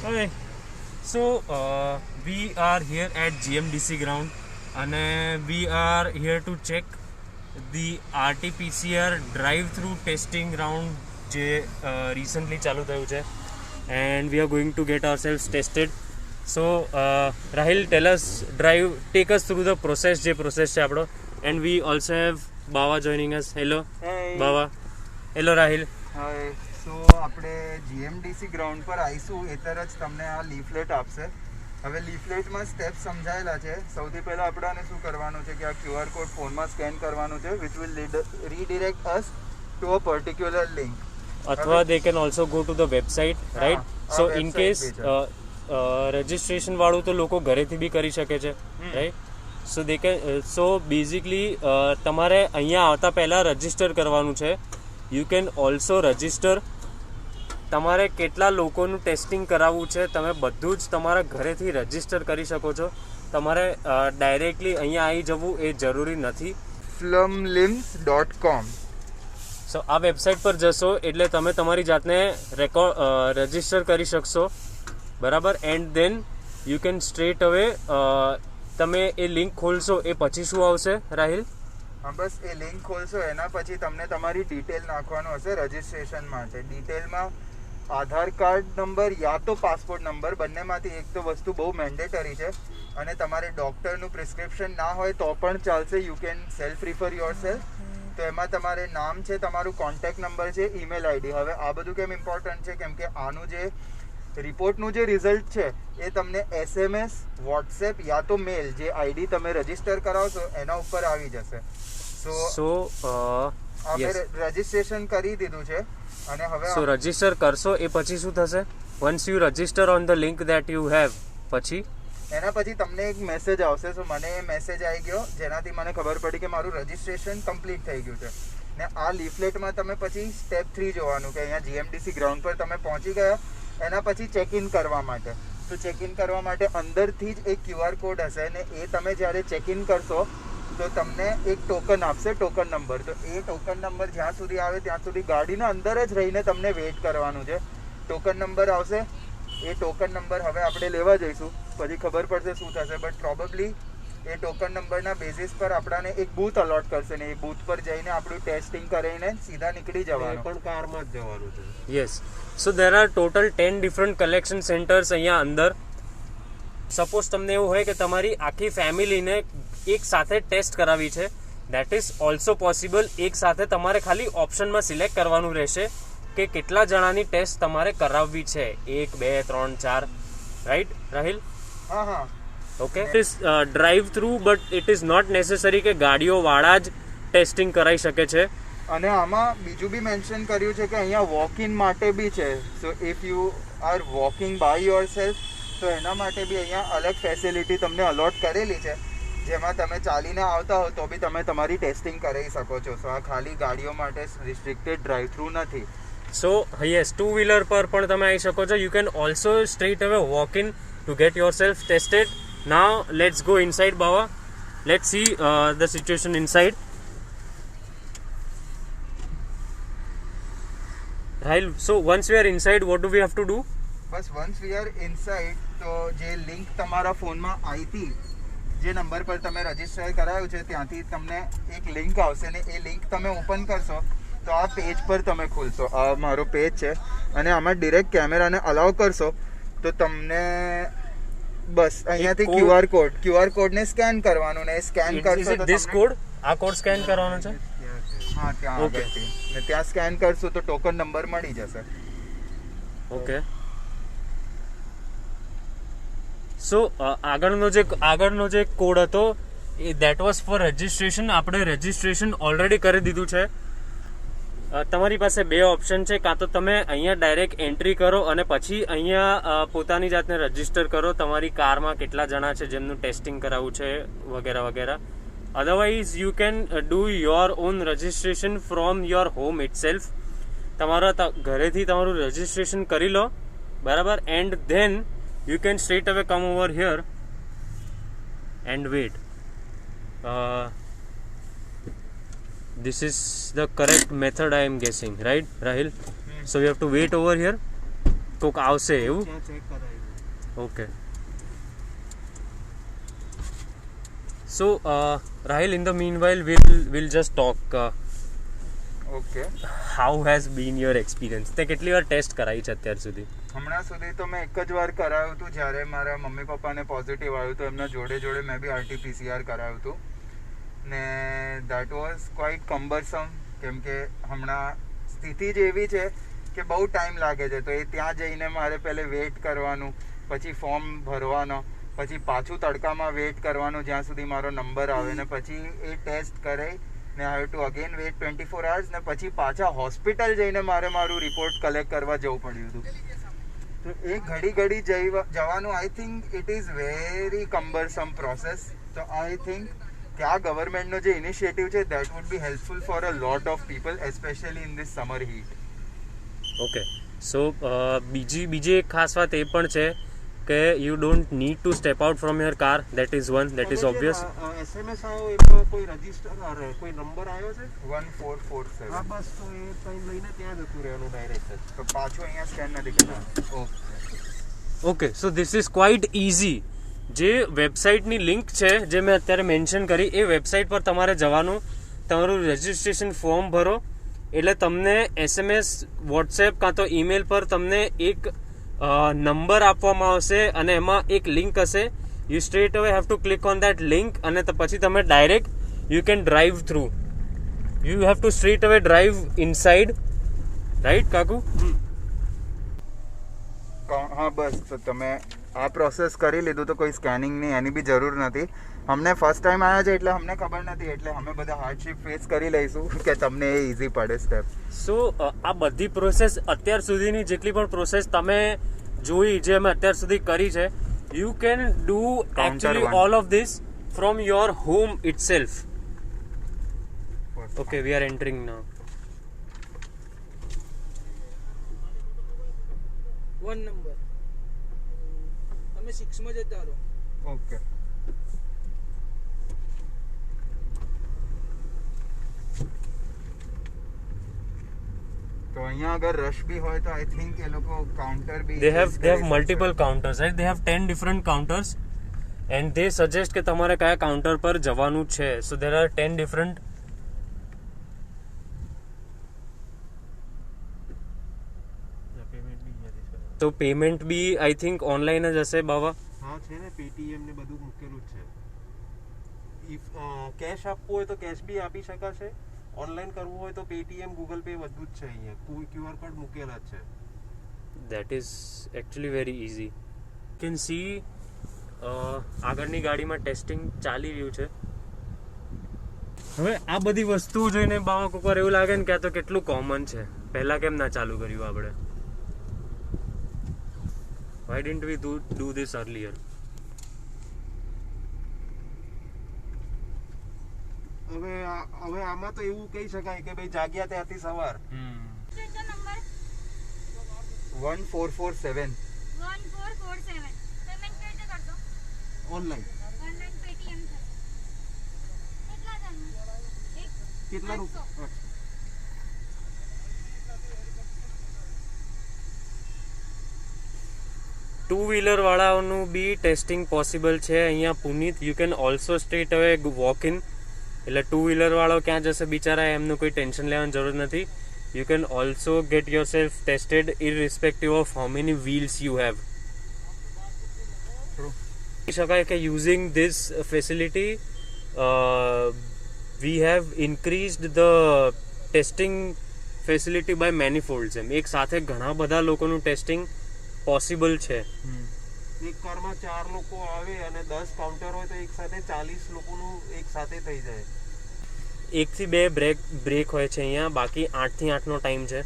Okay. So we are here at GMDC ground and we are here to check the RT-PCR drive-through testing round જે recently ચાલુ થયું છે and we are going to get ourselves tested. So Rahil, take us through the process જે process છે આપણો, and we also have Bava joining us. Hello. Hey. Bava. Hello Rahil. Hi. So આપણે GMDC ground પર આવીશું એટલે જ તમને આ લીફલેટ આપશે. હવે લીફલેટમાં સ્ટેપ સમજાયેલા છે. સૌથી પહેલાં આપણાને શું કરવાનું છે કે આ QR કોડ ફોનમાં સ્કેન કરવાનું છે, which will redirect us to a particular link. અથવા they can also go to the website, right? So in case registration વાળું તો લોકો ઘરેથી બી કરી શકે છે, right? So they can so basically તમારે અહીંયા આવતા પહેલા રજિસ્ટર કરવાનું છે. You can also register. તમારે કેટલા લોકોનું ટેસ્ટિંગ કરાવવું છે તમે બધું જ તમારા ઘરેથી રજિસ્ટર કરી શકો છો. તમારે ડાયરેક્ટલી અહીંયા આવી જવું એ જરૂરી નથી. flumlims.com. સો આ વેબસાઇટ પર જશો એટલે તમે તમારી જાતને રજિસ્ટર કરી શકશો, બરાબર. And then you can straight away તમે એ લિંક ખોલશો એ પછી શું આવશે રાહિલ? હા, બસ એ લિંક ખોલશો એના પછી તમને તમારી ડિટેલ નાખવાનું હશે રજિસ્ટ્રેશન માટે. ડિટેલમાં આધાર કાર્ડ નંબર યા તો પાસપોર્ટ નંબર, બંનેમાંથી એક તો વસ્તુ બહુ મેન્ડેટરી છે. અને તમારે ડૉક્ટરનું પ્રિસ્ક્રિપ્શન ના હોય તો પણ ચાલશે. You can self refer your self. તો એમાં તમારે નામ છે, તમારું કોન્ટેક્ટ નંબર છે, ઈમેલ આઈડી. હવે આ બધું કેમ ઇમ્પોર્ટન્ટ છે? કેમ કે આનું જે રિપોર્ટનું જે રિઝલ્ટ છે એ તમને SMS, વોટ્સએપ યા તો મેલ, જે આઈડી તમે રજિસ્ટર કરાવશો એના ઉપર આવી જશે. સો અમે રજિસ્ટ્રેશન કરી દીધું છે અને હવે સો રજિસ્ટર કરશો એ પછી શું થશે? Once you register on the link that you have, પછી એના પછી તમને એક મેસેજ આવશે. સો મને એ મેસેજ આવી ગયો જેનાથી મને ખબર પડી કે મારું રજિસ્ટ્રેશન કમ્પ્લીટ થઈ ગયું છે. ને આ લીફલેટમાં તમે પછી સ્ટેપ 3 જોવાનું કે અહીંયા GMDC ગ્રાઉન્ડ પર તમે પહોંચી ગયા. એના પછી ચેક ઇન કરવા માટે, તો ચેક ઇન કરવા માટે અંદરથી જ એક QR કોડ હશે ને એ તમે જ્યારે ચેક ઇન કરશો તો તમને એક ટોકન આપશે, ટોકન નંબર. તો એ ટોકન નંબર જ્યાં સુધી આવે ત્યાં સુધી ગાડીના અંદર જ રહીને તમને વેઇટ કરવાનું છે. ટોકન નંબર આવશે, એ ટોકન નંબર હવે આપણે લેવા જઈશું, પછી ખબર પડશે શું થશે. બટ પ્રોબેબલી એ ટોકન નંબરના બેઝિસ પર આપણાને એક બૂથ અલોટ કરશે ને એ બૂથ પર જઈને આપણું ટેસ્ટિંગ કરીને સીધા નીકળી જવાનું. પણ કારમાં જ જવાનું છે. Yes. So there are total 10 different collection centres અહીંયા અંદર. સપોઝ તમને એવું હોય કે તમારી આખી ફેમિલીને એક સાથે ટેસ્ટ કરાવી છે, દેટ ઇઝ ઓલ્સો પોસિબલ. એક સાથે તમારે ખાલી ઓપ્શનમાં સિલેક્ટ કરવાનું રહેશે કે કેટલા જણાની ટેસ્ટ તમારે કરાવવી છે, 1, 2, 3, 4, રાઈટ રાહિલ? હા હા, okay. It is drive through, but it is not necessary કે ગાડીઓવાળા જ ટેસ્ટિંગ કરાવી શકે છે. અને આમાં બીજું બી મેન્શન કર્યું છે કે અહીંયા વોક ઇન માટે બી છે. So if you are walking by yourself તો એના માટે બી અહીંયા અલગ ફેસિલિટી તમને અલોટ કરેલી છે, જેમાં તમે ચાલીને આવતા હો તો બી તમે તમારી ટેસ્ટિંગ કરાવી શકો છો. સો આ ખાલી ગાડીઓ માટે રિસ્ટ્રિક્ટેડ ડ્રાઈવ થ્રુ નથી. સો યસ, 2 વ્હીલર પર પણ તમે આવી શકો છો. You can also straight away walk in to get your self tested. Now let's go inside બાવા. Let's see the situation inside. Rahil, so once we are inside what do we have to do? બસ once we are inside તો જે link તમારા ફોનમાં આવી હતી, જે number પર તમે રજિસ્ટર કરાવ્યું છે ત્યાંથી તમને એક લિંક આવશે ને એ લિંક તમે ઓપન કરશો તો આ પેજ પર તમે ખોલશો. આ મારો પેજ છે અને આમાં ડિરેક્ટ કેમેરાને અલાઉ કરશો તો તમને બસ અહીંયાથી QR કોડને સ્કેન કરવાનું ને સ્કેન કરશો તો ધીસ કોડ, આ કોડ સ્કેન કરવાનો છે. હા, ત્યાં આગળથી ને ત્યાં સ્કેન કરશો તો ટોકન નંબર મળી જશે. ઓકે. સો આગળનો જે કોડ હતો એ ધેટ વોઝ ફોર રજિસ્ટ્રેશન. આપણે રજિસ્ટ્રેશન ઓલરેડી કરી દીધું છે. તમારી પાસે 2 ઓપ્શન છે, કાં તો તમે અહીંયા ડાયરેક્ટ એન્ટ્રી કરો અને પછી અહીંયા પોતાની જાતને રજિસ્ટર કરો, તમારી કારમાં કેટલા જણા છે જેમનું ટેસ્ટિંગ કરાવવું છે વગેરે વગેરે. Otherwise you can do your own registration from your home itself. તમારા ઘરેથી તમારું રજિસ્ટ્રેશન કરી લો, બરાબર. And then you can straight away come over here and wait. This is the correct method I am guessing, right Rahil? So we have to wait over here. કોક આવશે એવું? Check કરાવી Okay. So, Rahil, in the meanwhile, we'll just talk. Okay. How has been your experience? તે કેટલી વાર test કરાવી છે અત્યાર સુધી? હમણાં સુધી તો મેં એક જ વાર કરાવ્યું હતું જ્યારે મારા મમ્મી પપ્પાને પોઝિટિવ આવ્યું હતું. એમના જોડે જોડે મેં બી RT-PCR કરાવ્યું હતું ને દેટ વોઝ ક્વાઇટ કમ્બરસમ, કેમ કે હમણાં સ્થિતિ જ એવી છે કે બહુ ટાઈમ લાગે છે. તો એ ત્યાં જઈને મારે પહેલે વેઇટ કરવાનું, પછી ફોર્મ ભરવાનો, પછી પાછું તડકામાં વેઇટ કરવાનું જ્યાં સુધી મારો નંબર આવે, ને પછી એ ટેસ્ટ કરે ને I have to again wait 24 hours, ને પછી પાછા હોસ્પિટલ જઈને મારે મારું રિપોર્ટ કલેક્ટ કરવા જવું પડ્યું હતું. તો એ ઘડી જવાનું I think it is very cumbersome process. તો આઈ થિંક કે આ ગવર્મેન્ટનો જે ઇનિશિયેટિવ છે that would be helpful for a lot of people, especially in this summer heat. Okay. So બીજી એક ખાસ વાત એ પણ છે કે you don't need to step out from your car. That is one, that is obvious. SMS આવ્યો એમાં કોઈ રજીસ્ટર કોઈ નંબર આવ્યો છે? 1447. હા બસ, તો એ ટાઈમ લઈને ત્યાં જતું રહેવાનું ડાયરેક્ટ. તો પાછું અહીંયા સ્કેન નથી કરવાનું. Okay, so this is quite easy. જે વેબસાઇટની લિંક છે જે મેં અત્યારે મેન્શન કરી, એ વેબસાઇટ પર તમારે જવાનું, તમારું રજિસ્ટ્રેશન ફોર્મ ભરો, એટલે તમને SMS, વોટ્સએપ કાં તો ઈમેલ પર તમને એક નંબર આપવામાં આવશે અને એમાં એક લિંક હશે. યુ સ્ટ્રેટ અવે have to click on that link અને પછી તમે direct you can drive through. You have to straight અવે ડ્રાઈવ ઇનસાઇડ, રાઈટ કાકુ? હા બસ, તો તમે આ પ્રોસેસ કરી લીધું તો કોઈ સ્કેનિંગની એની બી જરૂર નથી. અમને ફર્સ્ટ ટાઈમ આવ્યા છે એટલે અમને ખબર નથી, એટલે અમે બધા હાર્ડશીપ ફેસ કરી લઈશું કે તમને એ ઇઝી પડે સ્ટેપ. સો આ બધી પ્રોસેસ, અત્યાર સુધીની જેટલી પણ પ્રોસેસ તમે જોઈ, જે અમે અત્યાર સુધી કરી છે, you can do actually all of this from your home itself. Okay, we are entering now. 1 number તમે 6 માં જતા રહો. ઓકે. તો અહીંયા અગર રશ બી હોય તો આઈ થિંક એ લોકો કાઉન્ટર બી They have multiple counters, right? They have 10 different counters and they suggest કે તમારે કયા કાઉન્ટર પર જવાનું છે. So there are 10 different. તો પેમેન્ટ બી આઈ થિંક ઓનલાઈન જ હશે બાવા. હા છે ને, પેટીએમ ને બધું મૂકેલું જ છે. ઇફ કેશ આપવું હોય તો કેશ બી આપી શકાશે, ઓનલાઈન કરવું હોય તો પેટીએમ, ગૂગલ પે બધું જ છે અહીંયા. QR કોડ મૂકેલા જ છે. That is actually very easy. You can see આગળની ગાડીમાં ટેસ્ટિંગ ચાલી રહ્યું છે. હવે આ બધી વસ્તુઓ જોઈને બાવા કોકવાર એવું લાગે ને કે આ તો કેટલું કોમન છે, પહેલા કેમ ના ચાલુ કર્યું આપણે? Why didn't we do this earlier? હવે આમાં તો એવું કહી શકાય કે ભાઈ જાગ્યા ત્યાંથી સવાર. 1447. 1447 પેમેન્ટ કઈ રીતે કરશો? ઓનલાઈન. ઓનલાઈન પેટીએમ છે. કેટલા જણનું? એક કેટલા રૂપિયા? ટુ વ્હીલર વાળાઓનું બી ટેસ્ટિંગ પોસિબલ છે અહીંયા પુનિત. You can also straight away walk in. એટલે ટુ વ્હીલર વાળો ક્યાં જશે બિચારા, એમનું કોઈ ટેન્શન લેવાની જરૂર નથી. You can also get your self tested irrespective of how many wheels you have. કહી શકાય કે using this facility we have increased the testing facility by many folds. એમ એક સાથે ઘણા બધા લોકોનું ટેસ્ટિંગ પોસિબલ છે. એક કારમાં 4 લોકો આવે અને 10 કાઉન્ટર હોય તો એક સાથે 40 લોકોનું એક સાથે થઈ જાય. 1 થી 2 બ્રેક હોય છે અહીંયા, બાકી 8 થી 8 નો ટાઈમ છે.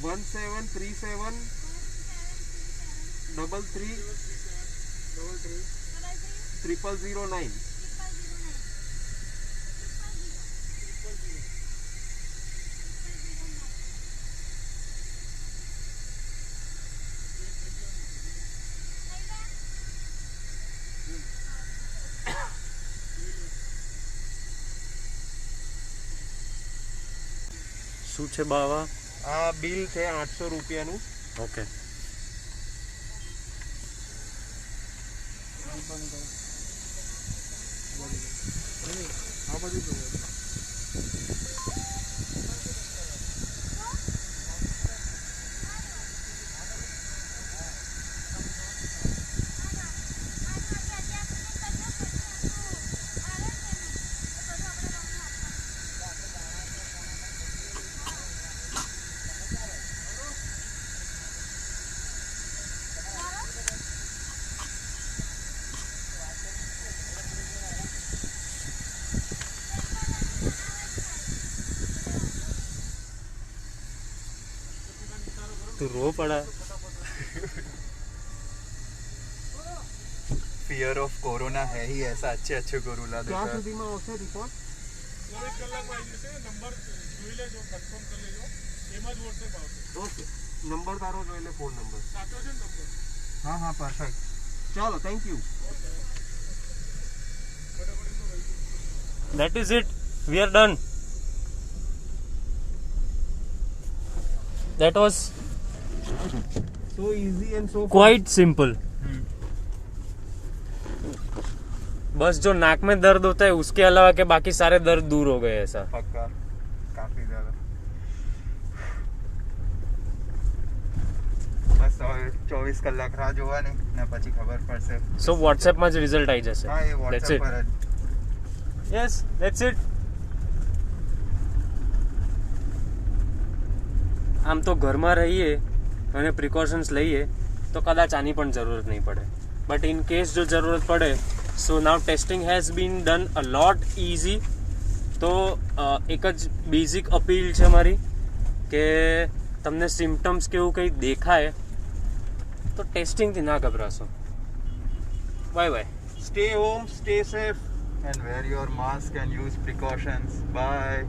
1737 33 0009 શું છે બાવા? આ બિલ છે 800 રૂપિયાનું. ઓકે. આ બધું જોવો. તું રો પડા. फियर ऑफ कोरोना है ही ऐसा, अच्छे अच्छे गुरु ला देता ક્યાં है. સુધીમાં આવશે રિપોર્ટ? ઓકે, નંબર તારો જોઈ લે, ફોન નંબર. हाँ हाँ परफेक्ट. ચાલો, thank you. That is it. We are done. That was so easy and so quite simple. बस जो नाक में दर्द होता है उसके अलावा के बाकी सारे दर्द दूर हो गए ऐसा. पक्का काफी ज्यादा. बस હવે 24 કલાક રાહ જોવાની ને પછી ખબર પડશે. So WhatsApp માં જ રિઝલ્ટ આવી જશે. હા, એ That's WhatsApp it. પર જ. Yes, that's it. આમ તો ઘરમાં રહીએ અને પ્રિકોશન્સ લઈએ તો કદાચ આની પણ જરૂરત નહીં પડે, બટ ઇન કેસ જો જરૂરત પડે, so now testing has been done a lot easy. તો એક જ બેઝિક અપીલ છે મારી કે તમને સિમ્ટમ્સ કે એવું કંઈ દેખાય તો ટેસ્ટિંગથી ના ગભરાશો. Bye bye. Stay home, stay safe. And wear your mask and use precautions. Bye.